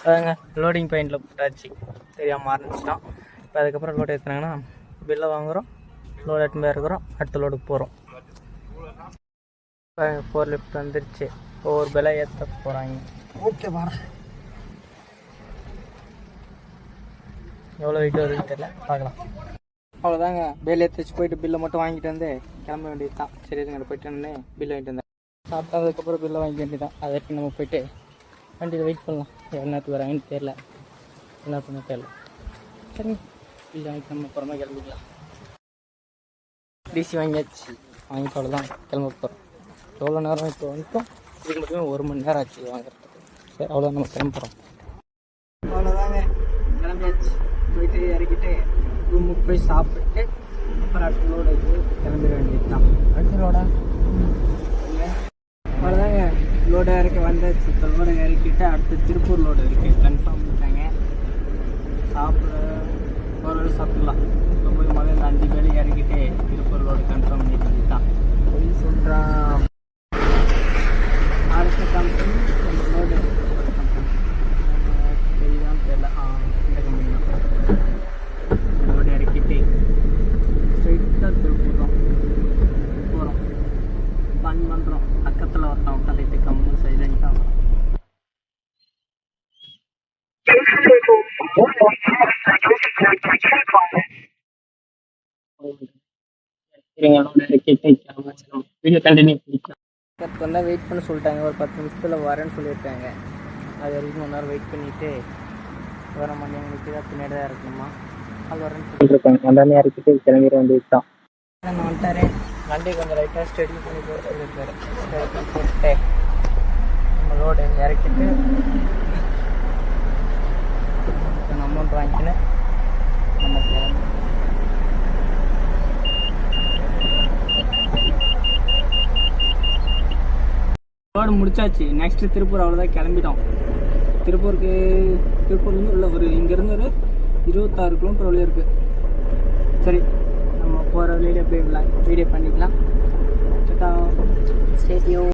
அதாங்க லோடிங் பாயிண்டில் போட்டாச்சு, தெரியாமல் ஆரம்பிச்சிட்டோம். இப்போ அதுக்கப்புறம் லோடு ஏற்றுனாங்கன்னா பில்லை வாங்குகிறோம், லோடு எடுத்துன்னு போய் இருக்கிறோம், அடுத்த லோடுக்கு போகிறோம். இப்போ 4 லிஃப்ட் வந்துருச்சு, ஒவ்வொரு பில்லை ஏற்ற போகிறாங்க. ஓகே வர எவ்வளோ வெயிட் வருதுன்னு தெரியல, பார்க்கலாம். அவ்வளோதாங்க, பில் ஏற்றிச்சு போயிட்டு பில்லை மட்டும் வாங்கிட்டு வந்து கிளம்ப வேண்டியது தான். சரி இதுங்க போயிட்டு வந்து பில்லை வாங்கிட்டு வந்தேன். சாப்பிட்டதுக்கப்புறம் பில்லை வாங்கிக்க வேண்டியது தான். அதை நம்ம போயிட்டு வண்டியில் வெயிட் பண்ணலாம். எவ்வளோ நேரத்துக்கு வராங்கன்னு தெரியல, என்ன பண்ண தெரியல. சரி பில்லை வாங்கிட்டு நம்ம அப்புறமா கிளம்பிக்கலாம். டிசி வாங்கியாச்சு, வாங்கிட்டு அவ்வளோதான் கிளம்ப போகிறோம். எவ்வளோ நேரம் இப்போ வந்துட்டோம், இதுக்கு மட்டுமே 1 மணி நேரம் ஆச்சு வாங்குறதுக்கு. சரி அவ்வளோதான், நம்ம கிளம்புறோம். அவ்வளோதாங்க கிளம்பியாச்சு. போயிட்டு இறக்கிட்டு ரூமுக்கு போய் சாப்பிட்டு அப்புறம் அடுத்த லோடு கிளம்பிட வேண்டியது தான். அடுத்த லோடா அவ்வளோதாங்க, லோடை இறக்கி வந்தாச்சு. இப்போ லோடை இறக்கிட்டு அடுத்து திருப்பூர் லோடு இருக்குது, கன்ஃபார்ம் பண்ணிட்டாங்க. சாப்பிட ஓரளவு சாப்பிடலாம். இப்போ போய் முதல்ல இந்த 5 பேர் இறக்கிட்டு திருப்பூர் லோடு கன்ஃபார்ம் பண்ணிட்டு வந்துட்டான். போய் சொல்கிறான் அடுத்த கம்பெனி நம்ம லோடு தெரியுதான் தெரியல. இந்த கம்பெனி தான். லோடு இறக்கிட்டு ஸ்ட்ரைட்டாக திருப்பூர் தான் போகிறோம். ஃபன் பண்ணுறோம். பக்கத்தில் ஒருத்தன் உட்காந்துட்டு கம்மு சைலண்டாக வரும். வீடியோ கண்டினியூ பண்ணிக்கலாம். இப்போ தான் வெயிட் பண்ண சொல்லிட்டாங்க, ஒரு 10 நிமிஷத்தில் வரேன்னு சொல்லியிருக்காங்க. அது வரைக்கும் 1 நேரம் வெயிட் பண்ணிவிட்டு வர மணிக்கு தான் பின்னாடி தான் இருக்கணுமா, அது வரேன்னு சொல்லியிருக்காங்க. வந்தானே இறக்கிட்டு கிளம்பிட வேண்டியது தான். நான் வந்துட்டாரு, வண்டி கொஞ்சம் லைட்டாக ஸ்டடி பண்ணி போட சொல்லியிருக்காரு. ஸ்டடி பண்ணி போட்டு நம்ம லோடு இறக்கிட்டு கொஞ்சம் அமௌண்ட் வாங்கிக்கின்னு நம்ம கிளம்பி லோடு முடிச்சாச்சு. நெக்ஸ்ட்டு திருப்பூர் அவ்வளோதான் கிளம்பிட்டோம். திருப்பூர்லேருந்து உள்ள ஒரு இங்கேருந்து ஒரு 26 கிலோமீட்டர் வழியாக இருக்குது. சரி நம்ம போகிற வழியில் அப்படியே வீடியோ பண்ணிக்கலாம். ஸ்டேடியம்